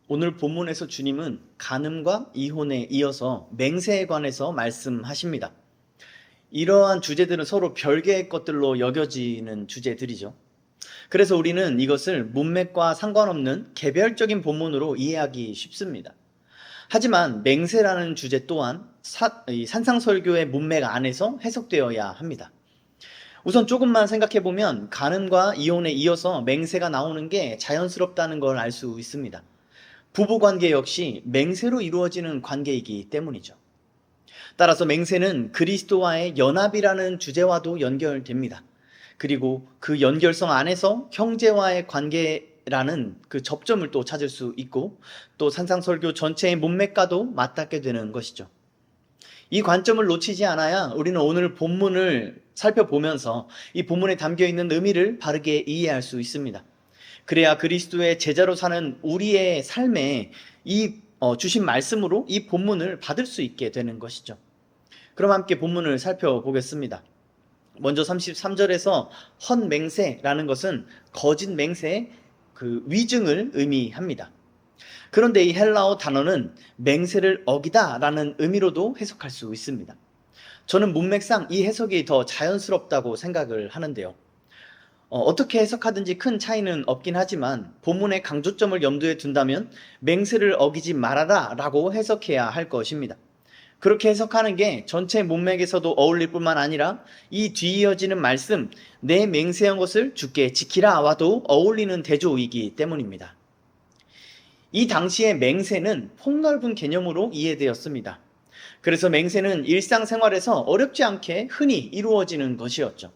오늘 본문에서 주님은 간음과 이혼에 이어서 맹세에 관해서 말씀하십니다. 이러한 주제들은 서로 별개의 것들로 여겨지는 주제들이죠. 그래서 우리는 이것을 문맥과 상관없는 개별적인 본문으로 이해하기 쉽습니다. 하지만 맹세라는 주제 또한 이 산상설교의 문맥 안에서 해석되어야 합니다. 우선 조금만 생각해보면 간음과 이혼에 이어서 맹세가 나오는 게 자연스럽다는 걸 알 수 있습니다. 부부관계 역시 맹세로 이루어지는 관계이기 때문이죠. 따라서 맹세는 그리스도와의 연합이라는 주제와도 연결됩니다. 그리고 그 연결성 안에서 형제와의 관계라는 그 접점을 또 찾을 수 있고, 또 산상설교 전체의 문맥과도 맞닿게 되는 것이죠. 이 관점을 놓치지 않아야 우리는 오늘 본문을 살펴보면서 이 본문에 담겨 있는 의미를 바르게 이해할 수 있습니다. 그래야 그리스도의 제자로 사는 우리의 삶에 이 주신 말씀으로 이 본문을 받을 수 있게 되는 것이죠. 그럼 함께 본문을 살펴보겠습니다. 먼저 33절에서 헛맹세라는 것은 거짓 맹세의 그 위증을 의미합니다. 그런데 이 헬라어 단어는 맹세를 어기다라는 의미로도 해석할 수 있습니다. 저는 문맥상 이 해석이 더 자연스럽다고 생각을 하는데요. 어떻게 해석하든지 큰 차이는 없긴 하지만 본문의 강조점을 염두에 둔다면 맹세를 어기지 말아라 라고 해석해야 할 것입니다. 그렇게 해석하는 게 전체 문맥에서도 어울릴 뿐만 아니라 이 뒤이어지는 말씀, 내 맹세한 것을 주께 지키라 와도 어울리는 대조이기 때문입니다. 이 당시의 맹세는 폭넓은 개념으로 이해되었습니다. 그래서 맹세는 일상생활에서 어렵지 않게 흔히 이루어지는 것이었죠.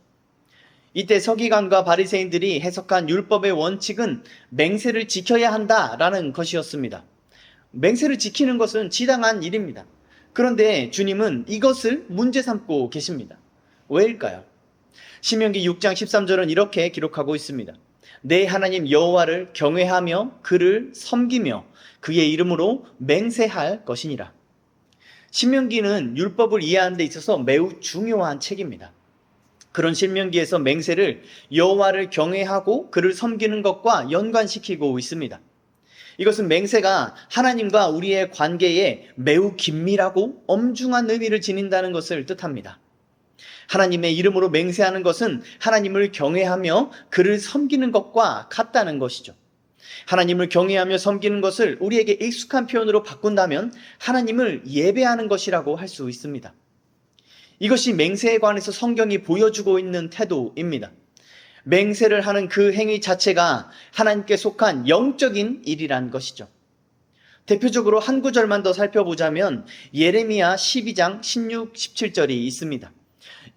이때 서기관과 바리새인들이 해석한 율법의 원칙은 맹세를 지켜야 한다라는 것이었습니다. 맹세를 지키는 것은 지당한 일입니다. 그런데 주님은 이것을 문제 삼고 계십니다. 왜일까요? 신명기 6장 13절은 이렇게 기록하고 있습니다. 내 하나님 여호와를 경외하며 그를 섬기며 그의 이름으로 맹세할 것이니라. 신명기는 율법을 이해하는 데 있어서 매우 중요한 책입니다. 그런 신명기에서 맹세를 여호와를 경외하고 그를 섬기는 것과 연관시키고 있습니다. 이것은 맹세가 하나님과 우리의 관계에 매우 긴밀하고 엄중한 의미를 지닌다는 것을 뜻합니다. 하나님의 이름으로 맹세하는 것은 하나님을 경외하며 그를 섬기는 것과 같다는 것이죠. 하나님을 경외하며 섬기는 것을 우리에게 익숙한 표현으로 바꾼다면 하나님을 예배하는 것이라고 할 수 있습니다. 이것이 맹세에 관해서 성경이 보여주고 있는 태도입니다. 맹세를 하는 그 행위 자체가 하나님께 속한 영적인 일이란 것이죠. 대표적으로 한 구절만 더 살펴보자면 예레미야 12장 16, 17절이 있습니다.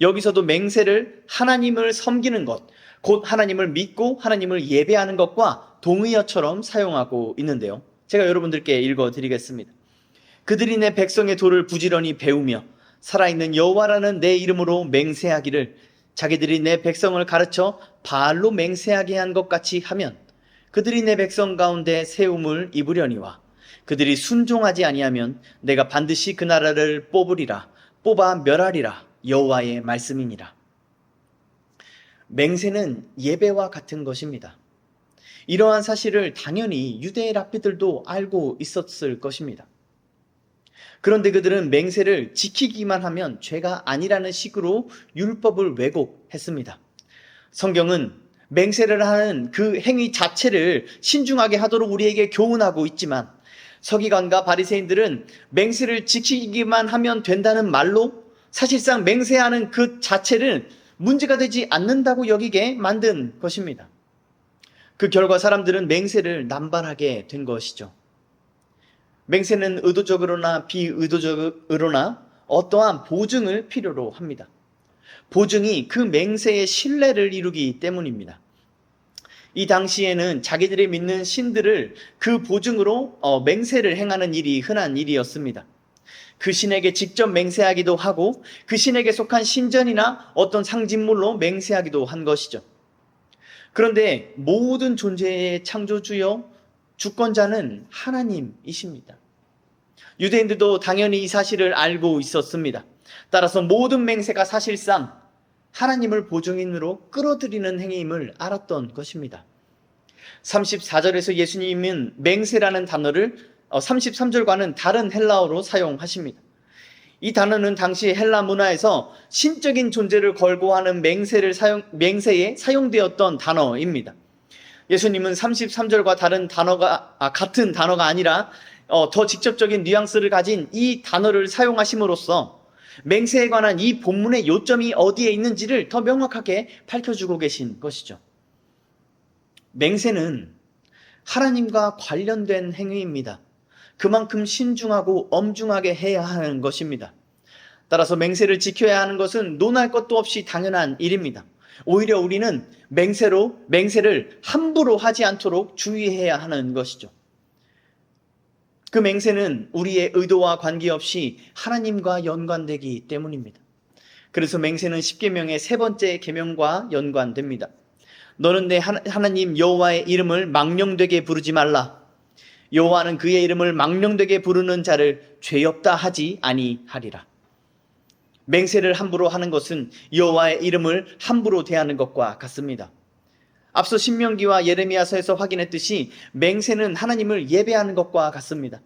여기서도 맹세를 하나님을 섬기는 것, 곧 하나님을 믿고 하나님을 예배하는 것과 동의어처럼 사용하고 있는데요. 제가 여러분들께 읽어드리겠습니다. 그들이 내 백성의 도를 부지런히 배우며 살아있는 여호와라는 내 이름으로 맹세하기를 자기들이 내 백성을 가르쳐 바알로 맹세하게 한 것 같이 하면 그들이 내 백성 가운데 세움을 입으려니와 그들이 순종하지 아니하면 내가 반드시 그 나라를 뽑아 멸하리라 여호와의 말씀이니라. 맹세는 예배와 같은 것입니다. 이러한 사실을 당연히 유대 랍비들도 알고 있었을 것입니다. 그런데 그들은 맹세를 지키기만 하면 죄가 아니라는 식으로 율법을 왜곡했습니다. 성경은 맹세를 하는 그 행위 자체를 신중하게 하도록 우리에게 교훈하고 있지만 서기관과 바리새인들은 맹세를 지키기만 하면 된다는 말로 사실상 맹세하는 그 자체를 문제가 되지 않는다고 여기게 만든 것입니다. 그 결과 사람들은 맹세를 남발하게 된 것이죠. 맹세는 의도적으로나 비의도적으로나 어떠한 보증을 필요로 합니다. 보증이 그 맹세의 신뢰를 이루기 때문입니다. 이 당시에는 자기들이 믿는 신들을 그 보증으로 맹세를 행하는 일이 흔한 일이었습니다. 그 신에게 직접 맹세하기도 하고 그 신에게 속한 신전이나 어떤 상징물로 맹세하기도 한 것이죠. 그런데 모든 존재의 창조주요 주권자는 하나님이십니다. 유대인들도 당연히 이 사실을 알고 있었습니다. 따라서 모든 맹세가 사실상 하나님을 보증인으로 끌어들이는 행위임을 알았던 것입니다. 34절에서 예수님은 맹세라는 단어를 33절과는 다른 헬라어로 사용하십니다. 이 단어는 당시 헬라 문화에서 신적인 존재를 걸고 하는 맹세에 사용되었던 단어입니다. 예수님은 33절과 같은 단어가 아니라 더 직접적인 뉘앙스를 가진 이 단어를 사용하심으로써 맹세에 관한 이 본문의 요점이 어디에 있는지를 더 명확하게 밝혀주고 계신 것이죠. 맹세는 하나님과 관련된 행위입니다. 그만큼 신중하고 엄중하게 해야 하는 것입니다. 따라서 맹세를 지켜야 하는 것은 논할 것도 없이 당연한 일입니다. 오히려 우리는 맹세를 함부로 하지 않도록 주의해야 하는 것이죠. 그 맹세는 우리의 의도와 관계없이 하나님과 연관되기 때문입니다. 그래서 맹세는 십계명의 세 번째 계명과 연관됩니다. 너는 내 하나님 여호와의 이름을 망령되게 부르지 말라. 여호와는 그의 이름을 망령되게 부르는 자를 죄 없다 하지 아니하리라. 맹세를 함부로 하는 것은 여호와의 이름을 함부로 대하는 것과 같습니다. 앞서 신명기와 예레미야서에서 확인했듯이 맹세는 하나님을 예배하는 것과 같습니다.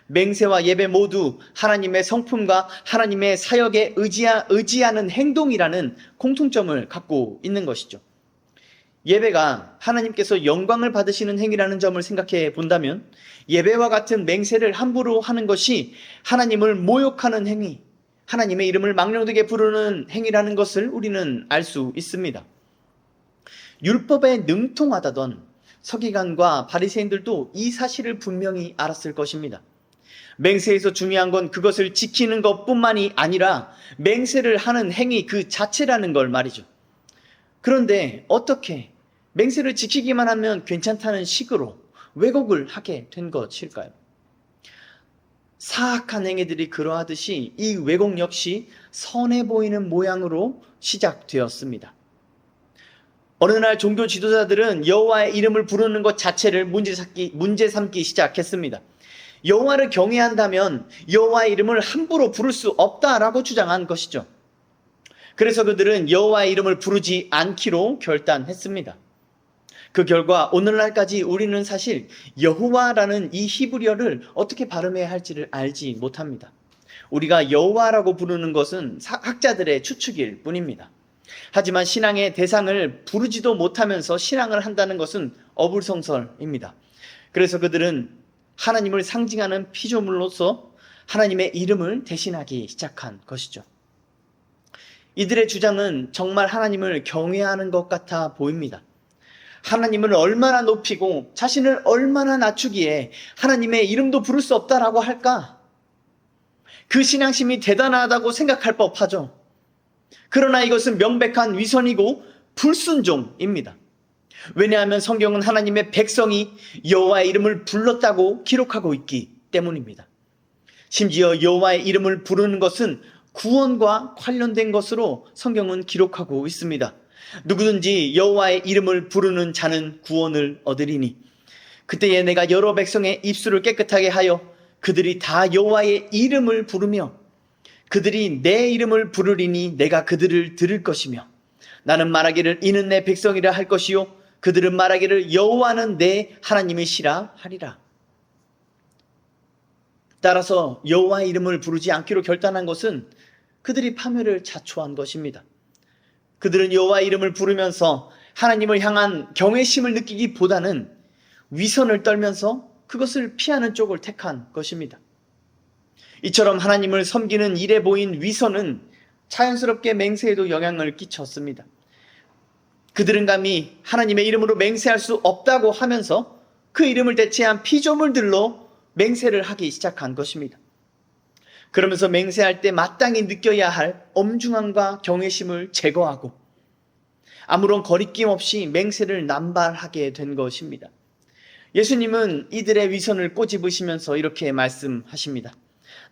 맹세와 예배 모두 하나님의 성품과 하나님의 사역에 의지하는 행동이라는 공통점을 갖고 있는 것이죠. 예배가 하나님께서 영광을 받으시는 행위라는 점을 생각해 본다면 예배와 같은 맹세를 함부로 하는 것이 하나님을 모욕하는 행위, 하나님의 이름을 망령되게 부르는 행위라는 것을 우리는 알 수 있습니다. 율법에 능통하다던 서기관과 바리새인들도 이 사실을 분명히 알았을 것입니다. 맹세에서 중요한 건 그것을 지키는 것뿐만이 아니라 맹세를 하는 행위 그 자체라는 걸 말이죠. 그런데 어떻게 맹세를 지키기만 하면 괜찮다는 식으로 왜곡을 하게 된 것일까요? 사악한 행위들이 그러하듯이 이 왜곡 역시 선해 보이는 모양으로 시작되었습니다. 어느 날 종교 지도자들은 여호와의 이름을 부르는 것 자체를 문제 삼기 시작했습니다. 여호와를 경외한다면 여호와의 이름을 함부로 부를 수 없다라고 주장한 것이죠. 그래서 그들은 여호와의 이름을 부르지 않기로 결단했습니다. 그 결과 오늘날까지 우리는 사실 여호와라는 이 히브리어를 어떻게 발음해야 할지를 알지 못합니다. 우리가 여호와라고 부르는 것은 학자들의 추측일 뿐입니다. 하지만 신앙의 대상을 부르지도 못하면서 신앙을 한다는 것은 어불성설입니다. 그래서 그들은 하나님을 상징하는 피조물로서 하나님의 이름을 대신하기 시작한 것이죠. 이들의 주장은 정말 하나님을 경외하는 것 같아 보입니다. 하나님을 얼마나 높이고 자신을 얼마나 낮추기에 하나님의 이름도 부를 수 없다라고 할까? 그 신앙심이 대단하다고 생각할 법하죠. 그러나 이것은 명백한 위선이고 불순종입니다. 왜냐하면 성경은 하나님의 백성이 여호와의 이름을 불렀다고 기록하고 있기 때문입니다. 심지어 여호와의 이름을 부르는 것은 구원과 관련된 것으로 성경은 기록하고 있습니다. 누구든지 여호와의 이름을 부르는 자는 구원을 얻으리니 그때에 내가 여러 백성의 입술을 깨끗하게 하여 그들이 다 여호와의 이름을 부르며 그들이 내 이름을 부르리니 내가 그들을 들을 것이며 나는 말하기를 이는 내 백성이라 할 것이요 그들은 말하기를 여호와는 내 하나님이시라 하리라. 따라서 여호와의 이름을 부르지 않기로 결단한 것은 그들이 파멸을 자초한 것입니다. 그들은 여호와의 이름을 부르면서 하나님을 향한 경외심을 느끼기보다는 위선을 떨면서 그것을 피하는 쪽을 택한 것입니다. 이처럼 하나님을 섬기는 일에 보인 위선은 자연스럽게 맹세에도 영향을 끼쳤습니다. 그들은 감히 하나님의 이름으로 맹세할 수 없다고 하면서 그 이름을 대체한 피조물들로 맹세를 하기 시작한 것입니다. 그러면서 맹세할 때 마땅히 느껴야 할 엄중함과 경외심을 제거하고 아무런 거리낌 없이 맹세를 남발하게 된 것입니다. 예수님은 이들의 위선을 꼬집으시면서 이렇게 말씀하십니다.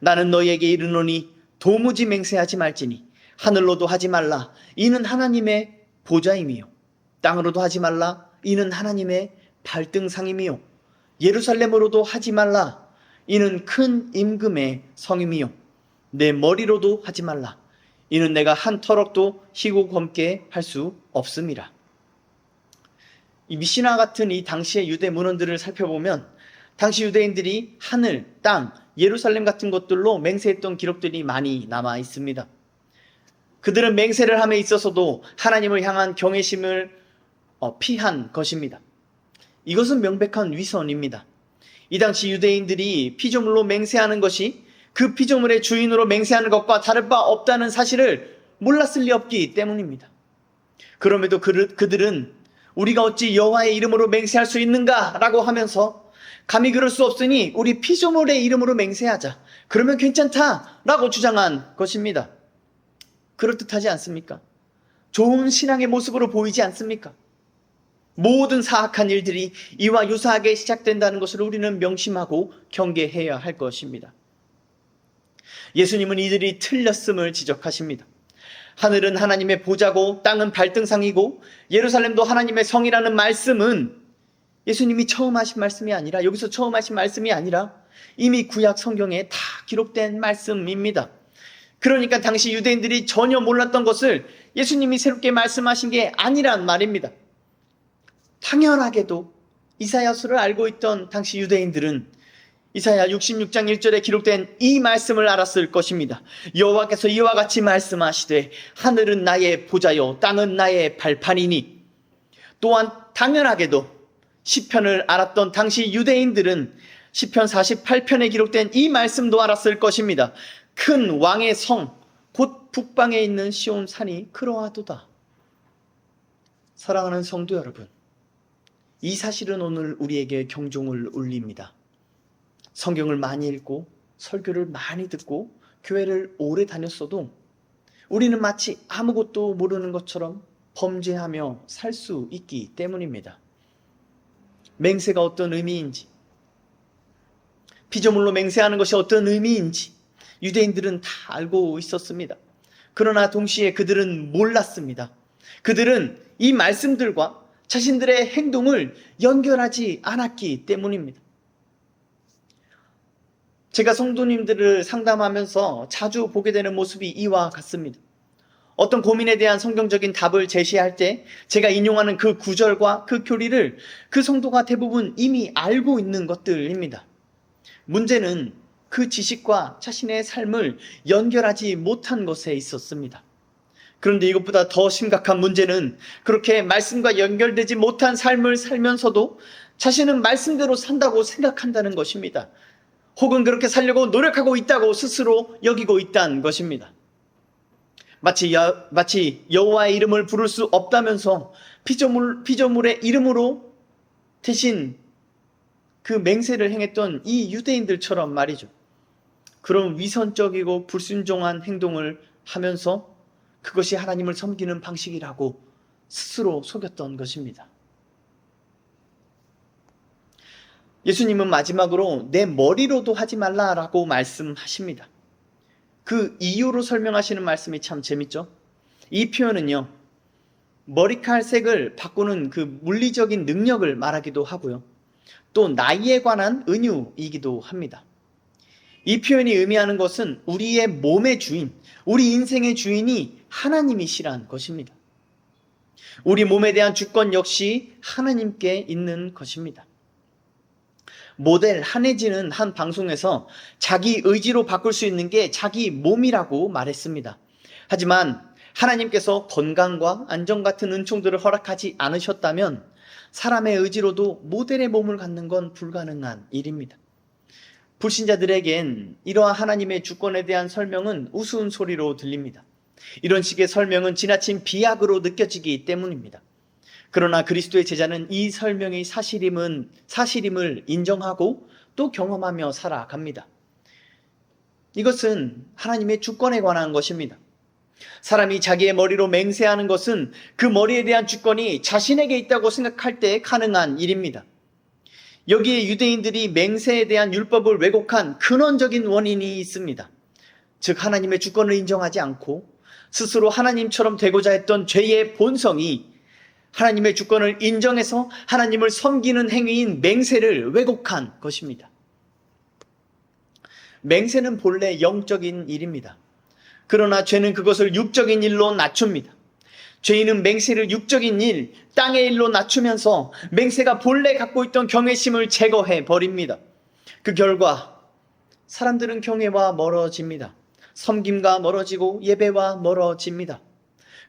나는 너희에게 이르노니 도무지 맹세하지 말지니 하늘로도 하지 말라 이는 하나님의 보좌임이요 땅으로도 하지 말라 이는 하나님의 발등상임이요 예루살렘으로도 하지 말라 이는 큰 임금의 성임이요 내 머리로도 하지 말라 이는 내가 한 터럭도 희고 검게 할 수 없음이라. 이 미시나 같은 이 당시의 유대 문헌들을 살펴보면 당시 유대인들이 하늘, 땅, 예루살렘 같은 것들로 맹세했던 기록들이 많이 남아 있습니다. 그들은 맹세를 함에 있어서도 하나님을 향한 경외심을 피한 것입니다. 이것은 명백한 위선입니다. 이 당시 유대인들이 피조물로 맹세하는 것이 그 피조물의 주인으로 맹세하는 것과 다를 바 없다는 사실을 몰랐을 리 없기 때문입니다. 그럼에도 그들은 우리가 어찌 여호와의 이름으로 맹세할 수 있는가 라고 하면서 감히 그럴 수 없으니 우리 피조물의 이름으로 맹세하자. 그러면 괜찮다 라고 주장한 것입니다. 그럴듯하지 않습니까? 좋은 신앙의 모습으로 보이지 않습니까? 모든 사악한 일들이 이와 유사하게 시작된다는 것을 우리는 명심하고 경계해야 할 것입니다. 예수님은 이들이 틀렸음을 지적하십니다. 하늘은 하나님의 보좌고 땅은 발등상이고 예루살렘도 하나님의 성이라는 말씀은 예수님이 처음 하신 말씀이 아니라, 여기서 처음 하신 말씀이 아니라 이미 구약 성경에 다 기록된 말씀입니다. 그러니까 당시 유대인들이 전혀 몰랐던 것을 예수님이 새롭게 말씀하신 게 아니란 말입니다. 당연하게도 이사야서를 알고 있던 당시 유대인들은 이사야 66장 1절에 기록된 이 말씀을 알았을 것입니다. 여호와께서 이와 같이 말씀하시되 하늘은 나의 보좌요 땅은 나의 발판이니. 또한 당연하게도 시편을 알았던 당시 유대인들은 시편 48편에 기록된 이 말씀도 알았을 것입니다. 큰 왕의 성 곧 북방에 있는 시온 산이 그러하도다. 사랑하는 성도 여러분, 이 사실은 오늘 우리에게 경종을 울립니다. 성경을 많이 읽고 설교를 많이 듣고 교회를 오래 다녔어도 우리는 마치 아무것도 모르는 것처럼 범죄하며 살 수 있기 때문입니다. 맹세가 어떤 의미인지, 피조물로 맹세하는 것이 어떤 의미인지 유대인들은 다 알고 있었습니다. 그러나 동시에 그들은 몰랐습니다. 그들은 이 말씀들과 자신들의 행동을 연결하지 않았기 때문입니다. 제가 성도님들을 상담하면서 자주 보게 되는 모습이 이와 같습니다. 어떤 고민에 대한 성경적인 답을 제시할 때 제가 인용하는 그 구절과 그 교리를 그 성도가 대부분 이미 알고 있는 것들입니다. 문제는 그 지식과 자신의 삶을 연결하지 못한 것에 있었습니다. 그런데 이것보다 더 심각한 문제는 그렇게 말씀과 연결되지 못한 삶을 살면서도 자신은 말씀대로 산다고 생각한다는 것입니다. 혹은 그렇게 살려고 노력하고 있다고 스스로 여기고 있다는 것입니다. 마치 여호와의 이름을 부를 수 없다면서 피조물의 이름으로 대신 그 맹세를 행했던 이 유대인들처럼 말이죠. 그런 위선적이고 불순종한 행동을 하면서 그것이 하나님을 섬기는 방식이라고 스스로 속였던 것입니다. 예수님은 마지막으로 내 머리로도 하지 말라라고 말씀하십니다. 그 이유로 설명하시는 말씀이 참 재밌죠? 이 표현은요, 머리칼색을 바꾸는 그 물리적인 능력을 말하기도 하고요. 또 나이에 관한 은유이기도 합니다. 이 표현이 의미하는 것은 우리의 몸의 주인, 우리 인생의 주인이 하나님이시란 것입니다. 우리 몸에 대한 주권 역시 하나님께 있는 것입니다. 모델 한혜진은 한 방송에서 자기 의지로 바꿀 수 있는 게 자기 몸이라고 말했습니다. 하지만 하나님께서 건강과 안정 같은 은총들을 허락하지 않으셨다면 사람의 의지로도 모델의 몸을 갖는 건 불가능한 일입니다. 불신자들에겐 이러한 하나님의 주권에 대한 설명은 우스운 소리로 들립니다. 이런 식의 설명은 지나친 비약으로 느껴지기 때문입니다. 그러나 그리스도의 제자는 이 설명이 사실임을 인정하고 또 경험하며 살아갑니다. 이것은 하나님의 주권에 관한 것입니다. 사람이 자기의 머리로 맹세하는 것은 그 머리에 대한 주권이 자신에게 있다고 생각할 때 가능한 일입니다. 여기에 유대인들이 맹세에 대한 율법을 왜곡한 근원적인 원인이 있습니다. 즉 하나님의 주권을 인정하지 않고 스스로 하나님처럼 되고자 했던 죄의 본성이 하나님의 주권을 인정해서 하나님을 섬기는 행위인 맹세를 왜곡한 것입니다. 맹세는 본래 영적인 일입니다. 그러나 죄는 그것을 육적인 일로 낮춥니다. 죄인은 맹세를 육적인 일, 땅의 일로 낮추면서 맹세가 본래 갖고 있던 경외심을 제거해 버립니다. 그 결과 사람들은 경외와 멀어집니다. 섬김과 멀어지고 예배와 멀어집니다.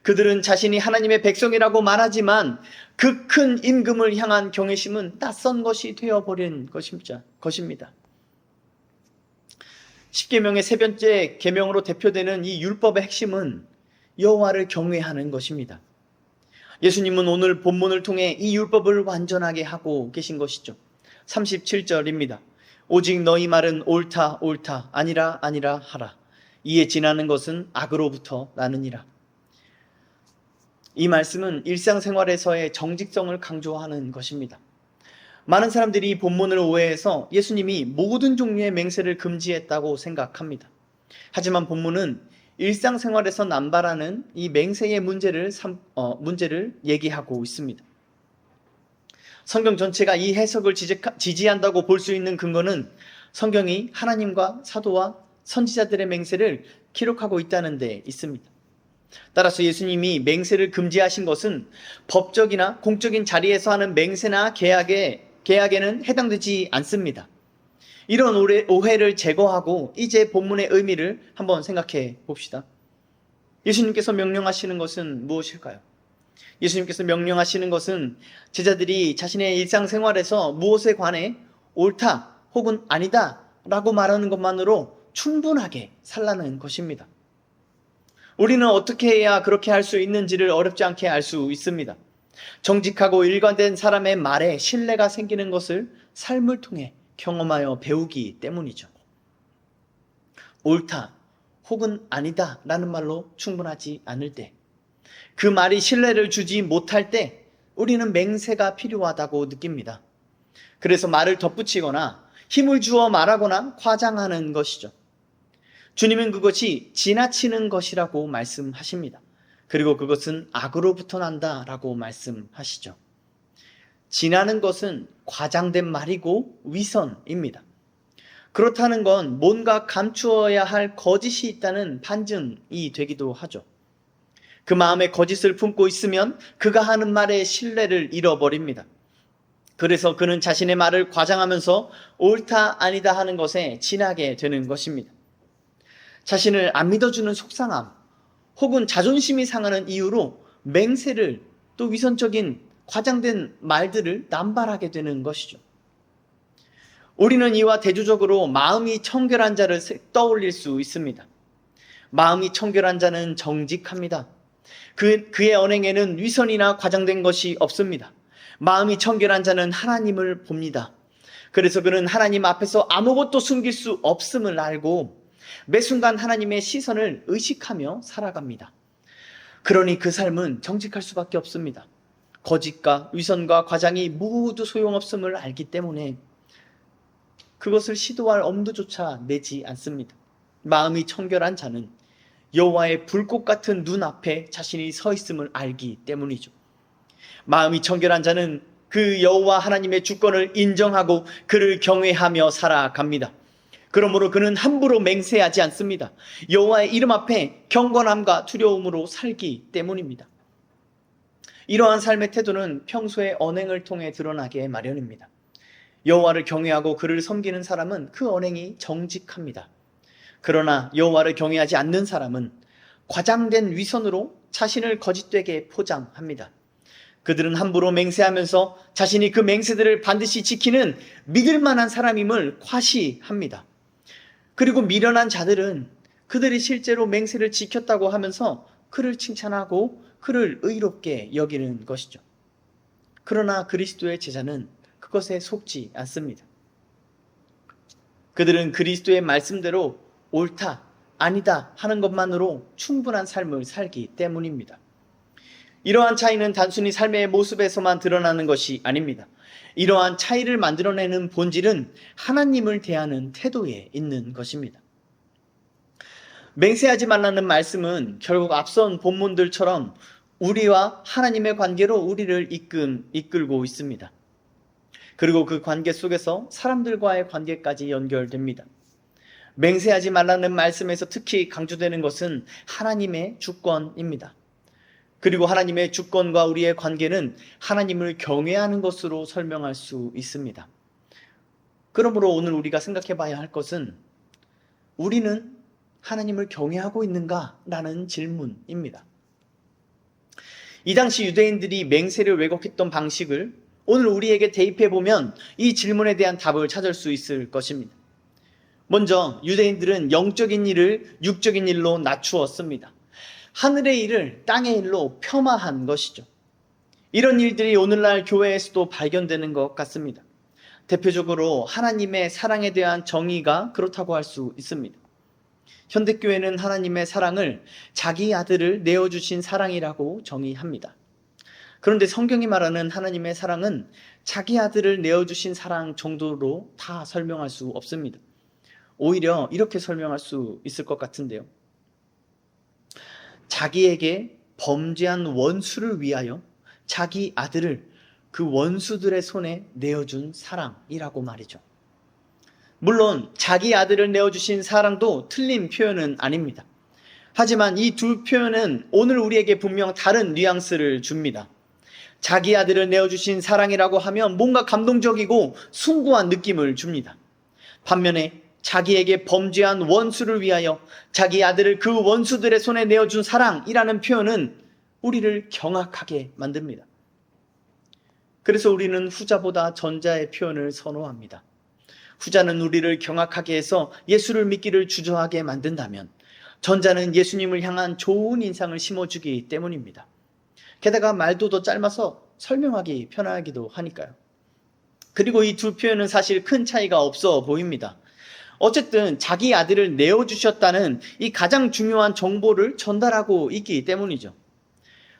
그들은 자신이 하나님의 백성이라고 말하지만 그 큰 임금을 향한 경외심은 낯선 것이 되어버린 것입니다. 십계명의 세 번째 계명으로 대표되는 이 율법의 핵심은 여호와를 경외하는 것입니다. 예수님은 오늘 본문을 통해 이 율법을 완전하게 하고 계신 것이죠. 37절입니다. 오직 너희 말은 옳다 옳다 아니라 아니라 하라. 이에 지나는 것은 악으로부터 나느니라. 이 말씀은 일상생활에서의 정직성을 강조하는 것입니다. 많은 사람들이 이 본문을 오해해서 예수님이 모든 종류의 맹세를 금지했다고 생각합니다. 하지만 본문은 일상생활에서 남발하는 이 맹세의 문제를 얘기하고 있습니다. 성경 전체가 이 해석을 지지한다고 볼 수 있는 근거는 성경이 하나님과 사도와 선지자들의 맹세를 기록하고 있다는 데 있습니다. 따라서 예수님이 맹세를 금지하신 것은 법적이나 공적인 자리에서 하는 맹세나 계약에는 해당되지 않습니다. 이런 오해를 제거하고 이제 본문의 의미를 한번 생각해 봅시다. 예수님께서 명령하시는 것은 무엇일까요? 예수님께서 명령하시는 것은 제자들이 자신의 일상생활에서 무엇에 관해 옳다 혹은 아니다 라고 말하는 것만으로 충분하게 살라는 것입니다. 우리는 어떻게 해야 그렇게 할 수 있는지를 어렵지 않게 알 수 있습니다. 정직하고 일관된 사람의 말에 신뢰가 생기는 것을 삶을 통해 경험하여 배우기 때문이죠. 옳다 혹은 아니다 라는 말로 충분하지 않을 때, 그 말이 신뢰를 주지 못할 때 우리는 맹세가 필요하다고 느낍니다. 그래서 말을 덧붙이거나 힘을 주어 말하거나 과장하는 것이죠. 주님은 그것이 지나치는 것이라고 말씀하십니다. 그리고 그것은 악으로부터 난다라고 말씀하시죠. 지나는 것은 과장된 말이고 위선입니다. 그렇다는 건 뭔가 감추어야 할 거짓이 있다는 반증이 되기도 하죠. 그 마음에 거짓을 품고 있으면 그가 하는 말에 신뢰를 잃어버립니다. 그래서 그는 자신의 말을 과장하면서 옳다 아니다 하는 것에 지나게 되는 것입니다. 자신을 안 믿어주는 속상함 혹은 자존심이 상하는 이유로 맹세를, 또 위선적인 과장된 말들을 남발하게 되는 것이죠. 우리는 이와 대조적으로 마음이 청결한 자를 떠올릴 수 있습니다. 마음이 청결한 자는 정직합니다. 그의 언행에는 위선이나 과장된 것이 없습니다. 마음이 청결한 자는 하나님을 봅니다. 그래서 그는 하나님 앞에서 아무것도 숨길 수 없음을 알고 매 순간 하나님의 시선을 의식하며 살아갑니다. 그러니 그 삶은 정직할 수밖에 없습니다. 거짓과 위선과 과장이 모두 소용없음을 알기 때문에 그것을 시도할 엄두조차 내지 않습니다. 마음이 청결한 자는 여호와의 불꽃 같은 눈 앞에 자신이 서 있음을 알기 때문이죠. 마음이 청결한 자는 그 여호와 하나님의 주권을 인정하고 그를 경외하며 살아갑니다. 그러므로 그는 함부로 맹세하지 않습니다. 여호와의 이름 앞에 경건함과 두려움으로 살기 때문입니다. 이러한 삶의 태도는 평소의 언행을 통해 드러나게 마련입니다. 여호와를 경외하고 그를 섬기는 사람은 그 언행이 정직합니다. 그러나 여호와를 경외하지 않는 사람은 과장된 위선으로 자신을 거짓되게 포장합니다. 그들은 함부로 맹세하면서 자신이 그 맹세들을 반드시 지키는 믿을 만한 사람임을 과시합니다. 그리고 미련한 자들은 그들이 실제로 맹세를 지켰다고 하면서 그를 칭찬하고 그를 의롭게 여기는 것이죠. 그러나 그리스도의 제자는 그것에 속지 않습니다. 그들은 그리스도의 말씀대로 옳다, 아니다 하는 것만으로 충분한 삶을 살기 때문입니다. 이러한 차이는 단순히 삶의 모습에서만 드러나는 것이 아닙니다. 이러한 차이를 만들어내는 본질은 하나님을 대하는 태도에 있는 것입니다. 맹세하지 말라는 말씀은 결국 앞선 본문들처럼 우리와 하나님의 관계로 우리를 이끌고 있습니다. 그리고 그 관계 속에서 사람들과의 관계까지 연결됩니다. 맹세하지 말라는 말씀에서 특히 강조되는 것은 하나님의 주권입니다. 그리고 하나님의 주권과 우리의 관계는 하나님을 경외하는 것으로 설명할 수 있습니다. 그러므로 오늘 우리가 생각해 봐야 할 것은 우리는 하나님을 경외하고 있는가? 라는 질문입니다. 이 당시 유대인들이 맹세를 왜곡했던 방식을 오늘 우리에게 대입해 보면 이 질문에 대한 답을 찾을 수 있을 것입니다. 먼저 유대인들은 영적인 일을 육적인 일로 낮추었습니다. 하늘의 일을 땅의 일로 폄하한 것이죠. 이런 일들이 오늘날 교회에서도 발견되는 것 같습니다. 대표적으로 하나님의 사랑에 대한 정의가 그렇다고 할 수 있습니다. 현대교회는 하나님의 사랑을 자기 아들을 내어주신 사랑이라고 정의합니다. 그런데 성경이 말하는 하나님의 사랑은 자기 아들을 내어주신 사랑 정도로 다 설명할 수 없습니다. 오히려 이렇게 설명할 수 있을 것 같은데요. 자기에게 범죄한 원수를 위하여 자기 아들을 그 원수들의 손에 내어준 사랑이라고 말이죠. 물론 자기 아들을 내어주신 사랑도 틀린 표현은 아닙니다. 하지만 이 두 표현은 오늘 우리에게 분명 다른 뉘앙스를 줍니다. 자기 아들을 내어주신 사랑이라고 하면 뭔가 감동적이고 숭고한 느낌을 줍니다. 반면에 자기에게 범죄한 원수를 위하여 자기 아들을 그 원수들의 손에 내어준 사랑이라는 표현은 우리를 경악하게 만듭니다. 그래서 우리는 후자보다 전자의 표현을 선호합니다. 후자는 우리를 경악하게 해서 예수를 믿기를 주저하게 만든다면 전자는 예수님을 향한 좋은 인상을 심어주기 때문입니다. 게다가 말도 더 짧아서 설명하기 편하기도 하니까요. 그리고 이 두 표현은 사실 큰 차이가 없어 보입니다. 어쨌든 자기 아들을 내어주셨다는 이 가장 중요한 정보를 전달하고 있기 때문이죠.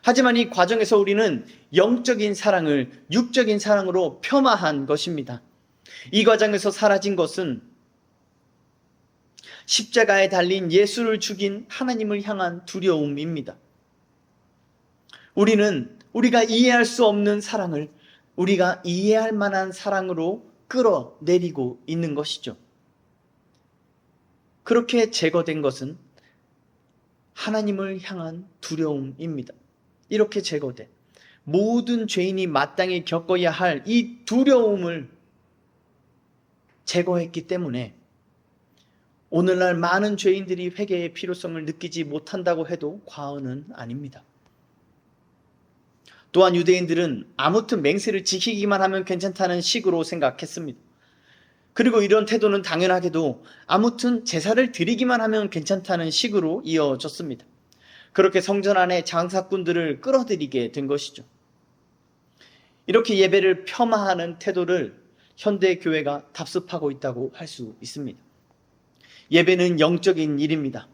하지만 이 과정에서 우리는 영적인 사랑을 육적인 사랑으로 폄하한 것입니다. 이 과정에서 사라진 것은 십자가에 달린 예수를 죽인 하나님을 향한 두려움입니다. 우리는 우리가 이해할 수 없는 사랑을 우리가 이해할 만한 사랑으로 끌어내리고 있는 것이죠. 그렇게 제거된 것은 하나님을 향한 두려움입니다. 이렇게 제거된 모든 죄인이 마땅히 겪어야 할 이 두려움을 제거했기 때문에 오늘날 많은 죄인들이 회개의 필요성을 느끼지 못한다고 해도 과언은 아닙니다. 또한 유대인들은 아무튼 맹세를 지키기만 하면 괜찮다는 식으로 생각했습니다. 그리고 이런 태도는 당연하게도 아무튼 제사를 드리기만 하면 괜찮다는 식으로 이어졌습니다. 그렇게 성전 안에 장사꾼들을 끌어들이게 된 것이죠. 이렇게 예배를 폄하하는 태도를 현대 교회가 답습하고 있다고 할 수 있습니다. 예배는 영적인 일입니다.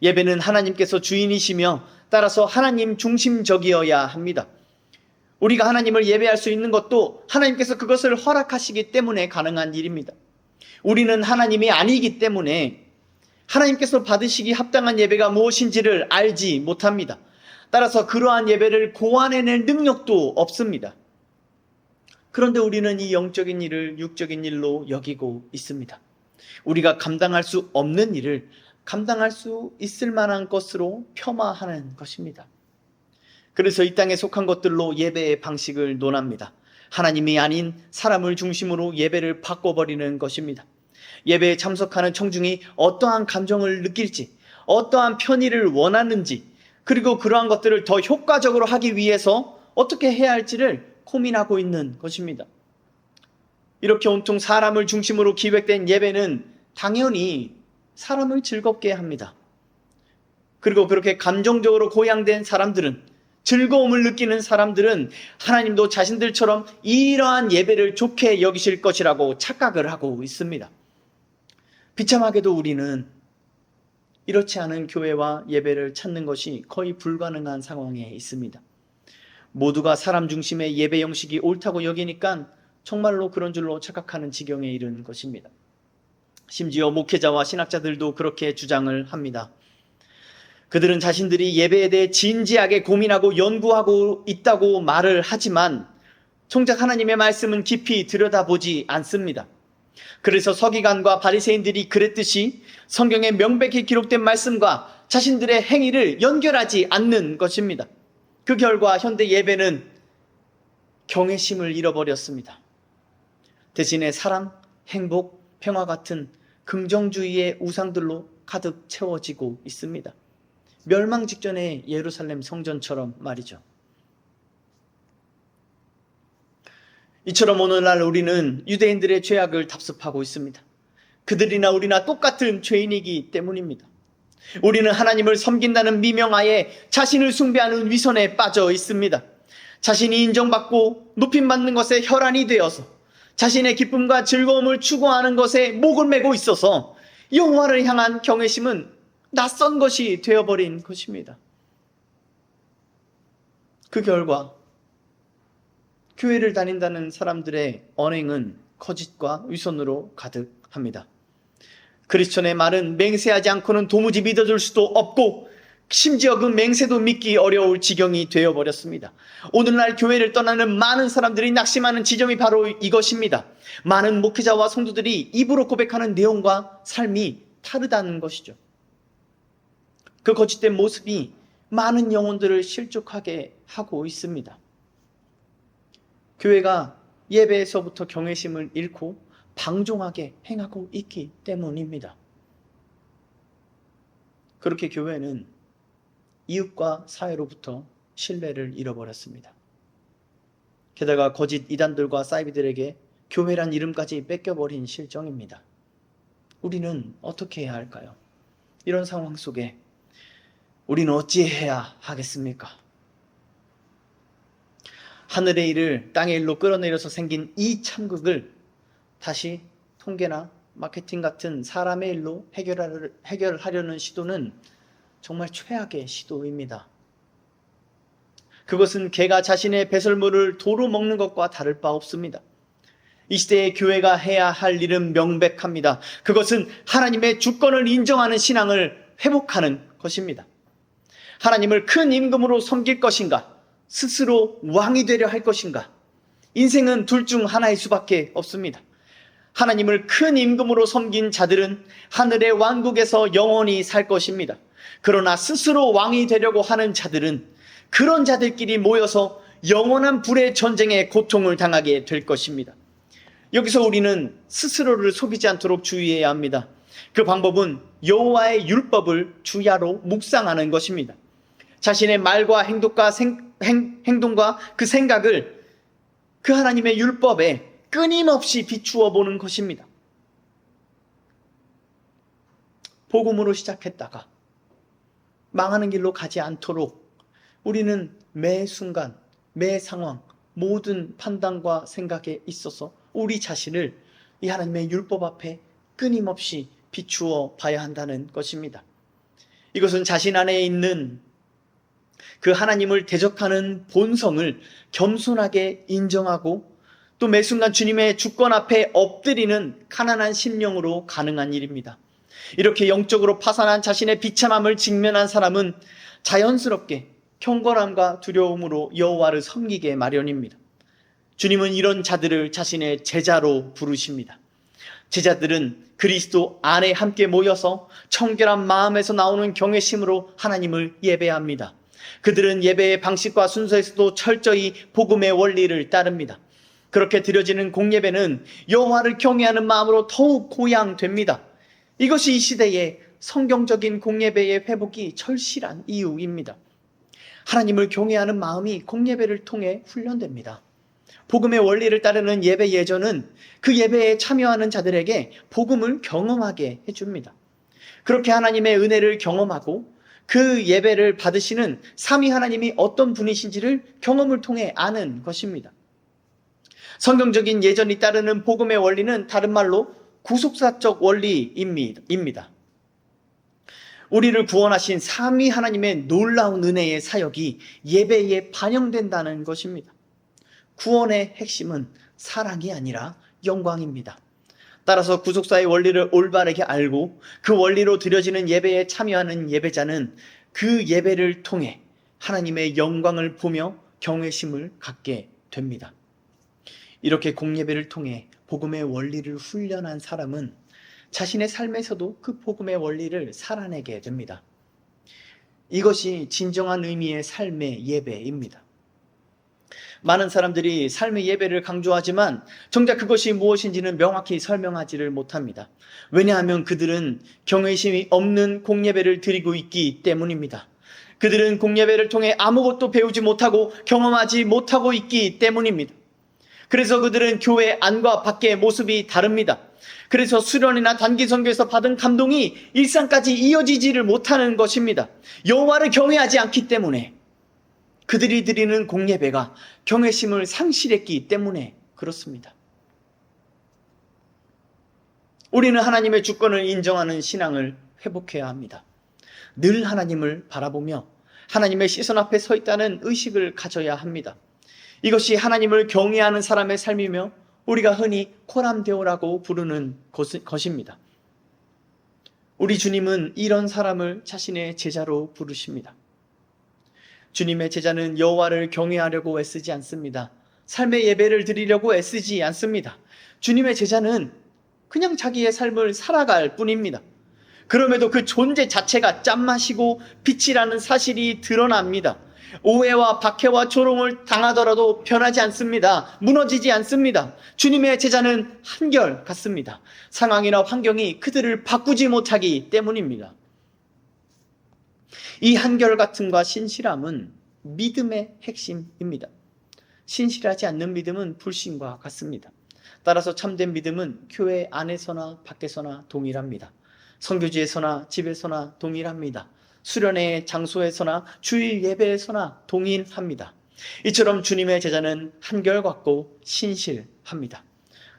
예배는 하나님께서 주인이시며 따라서 하나님 중심적이어야 합니다. 우리가 하나님을 예배할 수 있는 것도 하나님께서 그것을 허락하시기 때문에 가능한 일입니다. 우리는 하나님이 아니기 때문에 하나님께서 받으시기 합당한 예배가 무엇인지를 알지 못합니다. 따라서 그러한 예배를 고안해낼 능력도 없습니다. 그런데 우리는 이 영적인 일을 육적인 일로 여기고 있습니다. 우리가 감당할 수 없는 일을 감당할 수 있을 만한 것으로 폄하하는 것입니다. 그래서 이 땅에 속한 것들로 예배의 방식을 논합니다. 하나님이 아닌 사람을 중심으로 예배를 바꿔버리는 것입니다. 예배에 참석하는 청중이 어떠한 감정을 느낄지, 어떠한 편의를 원하는지, 그리고 그러한 것들을 더 효과적으로 하기 위해서 어떻게 해야 할지를 고민하고 있는 것입니다. 이렇게 온통 사람을 중심으로 기획된 예배는 당연히 사람을 즐겁게 합니다. 그리고 그렇게 감정적으로 고양된 사람들은, 즐거움을 느끼는 사람들은 하나님도 자신들처럼 이러한 예배를 좋게 여기실 것이라고 착각을 하고 있습니다. 비참하게도 우리는 이렇지 않은 교회와 예배를 찾는 것이 거의 불가능한 상황에 있습니다. 모두가 사람 중심의 예배 형식이 옳다고 여기니까 정말로 그런 줄로 착각하는 지경에 이른 것입니다. 심지어 목회자와 신학자들도 그렇게 주장을 합니다. 그들은 자신들이 예배에 대해 진지하게 고민하고 연구하고 있다고 말을 하지만 정작 하나님의 말씀은 깊이 들여다보지 않습니다. 그래서 서기관과 바리새인들이 그랬듯이 성경에 명백히 기록된 말씀과 자신들의 행위를 연결하지 않는 것입니다. 그 결과 현대 예배는 경외심을 잃어버렸습니다. 대신에 사랑, 행복, 평화 같은 긍정주의의 우상들로 가득 채워지고 있습니다. 멸망 직전의 예루살렘 성전처럼 말이죠. 이처럼 오늘날 우리는 유대인들의 죄악을 답습하고 있습니다. 그들이나 우리나 똑같은 죄인이기 때문입니다. 우리는 하나님을 섬긴다는 미명하에 자신을 숭배하는 위선에 빠져 있습니다. 자신이 인정받고 높임받는 것에 혈안이 되어서 자신의 기쁨과 즐거움을 추구하는 것에 목을 메고 있어서 여호와를 향한 경외심은 낯선 것이 되어버린 것입니다. 그 결과 교회를 다닌다는 사람들의 언행은 거짓과 위선으로 가득합니다. 크리스천의 말은 맹세하지 않고는 도무지 믿어줄 수도 없고 심지어 그 맹세도 믿기 어려울 지경이 되어버렸습니다. 오늘날 교회를 떠나는 많은 사람들이 낙심하는 지점이 바로 이것입니다. 많은 목회자와 성도들이 입으로 고백하는 내용과 삶이 다르다는 것이죠. 그 거짓된 모습이 많은 영혼들을 실족하게 하고 있습니다. 교회가 예배에서부터 경외심을 잃고 방종하게 행하고 있기 때문입니다. 그렇게 교회는 이웃과 사회로부터 신뢰를 잃어버렸습니다. 게다가 거짓 이단들과 사이비들에게 교회란 이름까지 뺏겨버린 실정입니다. 우리는 어떻게 해야 할까요? 이런 상황 속에 우리는 어찌해야 하겠습니까? 하늘의 일을 땅의 일로 끌어내려서 생긴 이 참극을 다시 통계나 마케팅 같은 사람의 일로 해결하려는 시도는 정말 최악의 시도입니다. 그것은 개가 자신의 배설물을 도로 먹는 것과 다를 바 없습니다. 이 시대의 교회가 해야 할 일은 명백합니다. 그것은 하나님의 주권을 인정하는 신앙을 회복하는 것입니다. 하나님을 큰 임금으로 섬길 것인가? 스스로 왕이 되려 할 것인가? 인생은 둘 중 하나일 수밖에 없습니다. 하나님을 큰 임금으로 섬긴 자들은 하늘의 왕국에서 영원히 살 것입니다. 그러나 스스로 왕이 되려고 하는 자들은 그런 자들끼리 모여서 영원한 불의 전쟁에 고통을 당하게 될 것입니다. 여기서 우리는 스스로를 속이지 않도록 주의해야 합니다. 그 방법은 여호와의 율법을 주야로 묵상하는 것입니다. 자신의 말과 행동과 그 생각을 그 하나님의 율법에 끊임없이 비추어 보는 것입니다. 복음으로 시작했다가 망하는 길로 가지 않도록 우리는 매 순간, 매 상황, 모든 판단과 생각에 있어서 우리 자신을 이 하나님의 율법 앞에 끊임없이 비추어 봐야 한다는 것입니다. 이것은 자신 안에 있는 그 하나님을 대적하는 본성을 겸손하게 인정하고 또 매 순간 주님의 주권 앞에 엎드리는 가난한 심령으로 가능한 일입니다. 이렇게 영적으로 파산한 자신의 비참함을 직면한 사람은 자연스럽게 경건함과 두려움으로 여호와를 섬기게 마련입니다. 주님은 이런 자들을 자신의 제자로 부르십니다. 제자들은 그리스도 안에 함께 모여서 청결한 마음에서 나오는 경외심으로 하나님을 예배합니다. 그들은 예배의 방식과 순서에서도 철저히 복음의 원리를 따릅니다. 그렇게 드려지는 공예배는 여호와를 경외하는 마음으로 더욱 고양됩니다. 이것이 이 시대의 성경적인 공예배의 회복이 절실한 이유입니다. 하나님을 경외하는 마음이 공예배를 통해 훈련됩니다. 복음의 원리를 따르는 예배 예전은 그 예배에 참여하는 자들에게 복음을 경험하게 해줍니다. 그렇게 하나님의 은혜를 경험하고 그 예배를 받으시는 삼위 하나님이 어떤 분이신지를 경험을 통해 아는 것입니다. 성경적인 예전이 따르는 복음의 원리는 다른 말로 구속사적 원리입니다. 우리를 구원하신 삼위 하나님의 놀라운 은혜의 사역이 예배에 반영된다는 것입니다. 구원의 핵심은 사랑이 아니라 영광입니다. 따라서 구속사의 원리를 올바르게 알고 그 원리로 드려지는 예배에 참여하는 예배자는 그 예배를 통해 하나님의 영광을 보며 경외심을 갖게 됩니다. 이렇게 공예배를 통해 복음의 원리를 훈련한 사람은 자신의 삶에서도 그 복음의 원리를 살아내게 됩니다. 이것이 진정한 의미의 삶의 예배입니다. 많은 사람들이 삶의 예배를 강조하지만 정작 그것이 무엇인지는 명확히 설명하지를 못합니다. 왜냐하면 그들은 경외심이 없는 공예배를 드리고 있기 때문입니다. 그들은 공예배를 통해 아무것도 배우지 못하고 경험하지 못하고 있기 때문입니다. 그래서 그들은 교회 안과 밖의 모습이 다릅니다. 그래서 수련이나 단기 선교에서 받은 감동이 일상까지 이어지지를 못하는 것입니다. 여호와를 경외하지 않기 때문에, 그들이 드리는 공예배가 경외심을 상실했기 때문에 그렇습니다. 우리는 하나님의 주권을 인정하는 신앙을 회복해야 합니다. 늘 하나님을 바라보며 하나님의 시선 앞에 서 있다는 의식을 가져야 합니다. 이것이 하나님을 경외하는 사람의 삶이며 우리가 흔히 코람데오라고 부르는 것입니다. 우리 주님은 이런 사람을 자신의 제자로 부르십니다. 주님의 제자는 여호와를 경외하려고 애쓰지 않습니다. 삶의 예배를 드리려고 애쓰지 않습니다. 주님의 제자는 그냥 자기의 삶을 살아갈 뿐입니다. 그럼에도 그 존재 자체가 짠맛이고 빛이라는 사실이 드러납니다. 오해와 박해와 조롱을 당하더라도 변하지 않습니다. 무너지지 않습니다. 주님의 제자는 한결같습니다. 상황이나 환경이 그들을 바꾸지 못하기 때문입니다. 이 한결같음과 신실함은 믿음의 핵심입니다. 신실하지 않는 믿음은 불신과 같습니다. 따라서 참된 믿음은 교회 안에서나 밖에서나 동일합니다. 선교지에서나 집에서나 동일합니다. 수련회 장소에서나 주일 예배에서나 동일합니다. 이처럼 주님의 제자는 한결같고 신실합니다.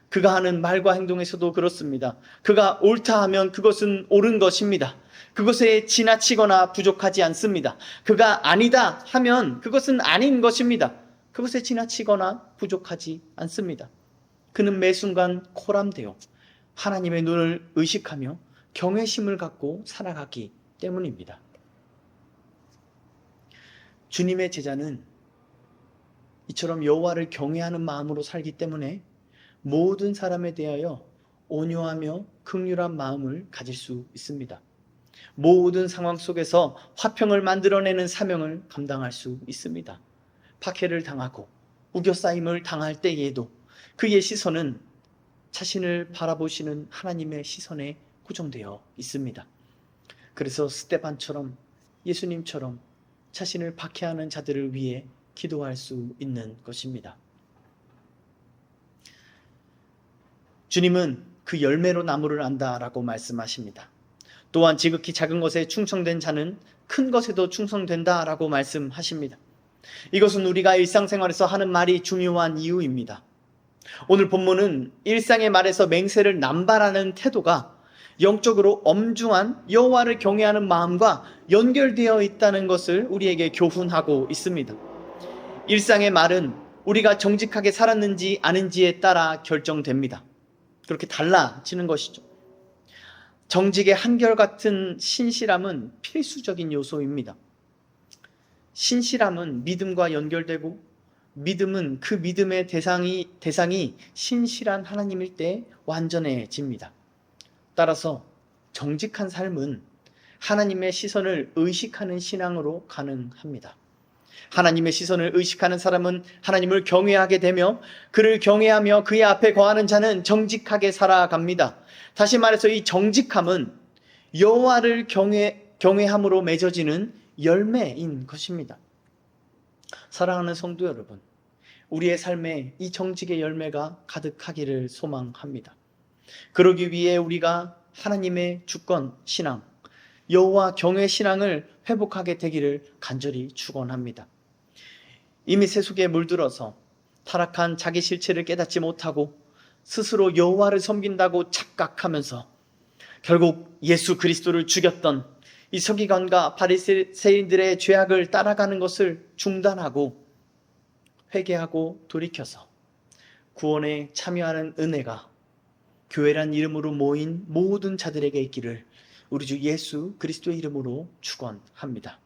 그가 하는 말과 행동에서도 그렇습니다. 그가 옳다 하면 그것은 옳은 것입니다. 그것에 지나치거나 부족하지 않습니다. 그가 아니다 하면 그것은 아닌 것입니다. 그것에 지나치거나 부족하지 않습니다. 그는 매 순간 코람되어 하나님의 눈을 의식하며 경외심을 갖고 살아가기 때문입니다. 주님의 제자는 이처럼 여호와를 경외하는 마음으로 살기 때문에 모든 사람에 대하여 온유하며 긍휼한 마음을 가질 수 있습니다. 모든 상황 속에서 화평을 만들어내는 사명을 감당할 수 있습니다. 박해를 당하고 우겨싸임을 당할 때에도 그의 시선은 자신을 바라보시는 하나님의 시선에 고정되어 있습니다. 그래서 스데반처럼, 예수님처럼 자신을 박해하는 자들을 위해 기도할 수 있는 것입니다. 주님은 그 열매로 나무를 안다라고 말씀하십니다. 또한 지극히 작은 것에 충성된 자는 큰 것에도 충성된다라고 말씀하십니다. 이것은 우리가 일상생활에서 하는 말이 중요한 이유입니다. 오늘 본문은 일상의 말에서 맹세를 남발하는 태도가 영적으로 엄중한 여호와를 경외하는 마음과 연결되어 있다는 것을 우리에게 교훈하고 있습니다. 일상의 말은 우리가 정직하게 살았는지 아닌지에 따라 결정됩니다. 그렇게 달라지는 것이죠. 정직의 한결같은 신실함은 필수적인 요소입니다. 신실함은 믿음과 연결되고 믿음은 그 믿음의 대상이 신실한 하나님일 때 완전해집니다. 따라서 정직한 삶은 하나님의 시선을 의식하는 신앙으로 가능합니다. 하나님의 시선을 의식하는 사람은 하나님을 경외하게 되며 그를 경외하며 그의 앞에 거하는 자는 정직하게 살아갑니다. 다시 말해서 이 정직함은 여호와를 경외함으로 맺어지는 열매인 것입니다. 사랑하는 성도 여러분, 우리의 삶에 이 정직의 열매가 가득하기를 소망합니다. 그러기 위해 우리가 하나님의 주권 신앙, 여호와 경외 신앙을 회복하게 되기를 간절히 축원합니다. 이미 세속에 물들어서 타락한 자기 실체를 깨닫지 못하고 스스로 여호와를 섬긴다고 착각하면서 결국 예수 그리스도를 죽였던 이 서기관과 바리새인들의 죄악을 따라가는 것을 중단하고 회개하고 돌이켜서 구원에 참여하는 은혜가 교회란 이름으로 모인 모든 자들에게 있기를 우리 주 예수 그리스도의 이름으로 축원합니다.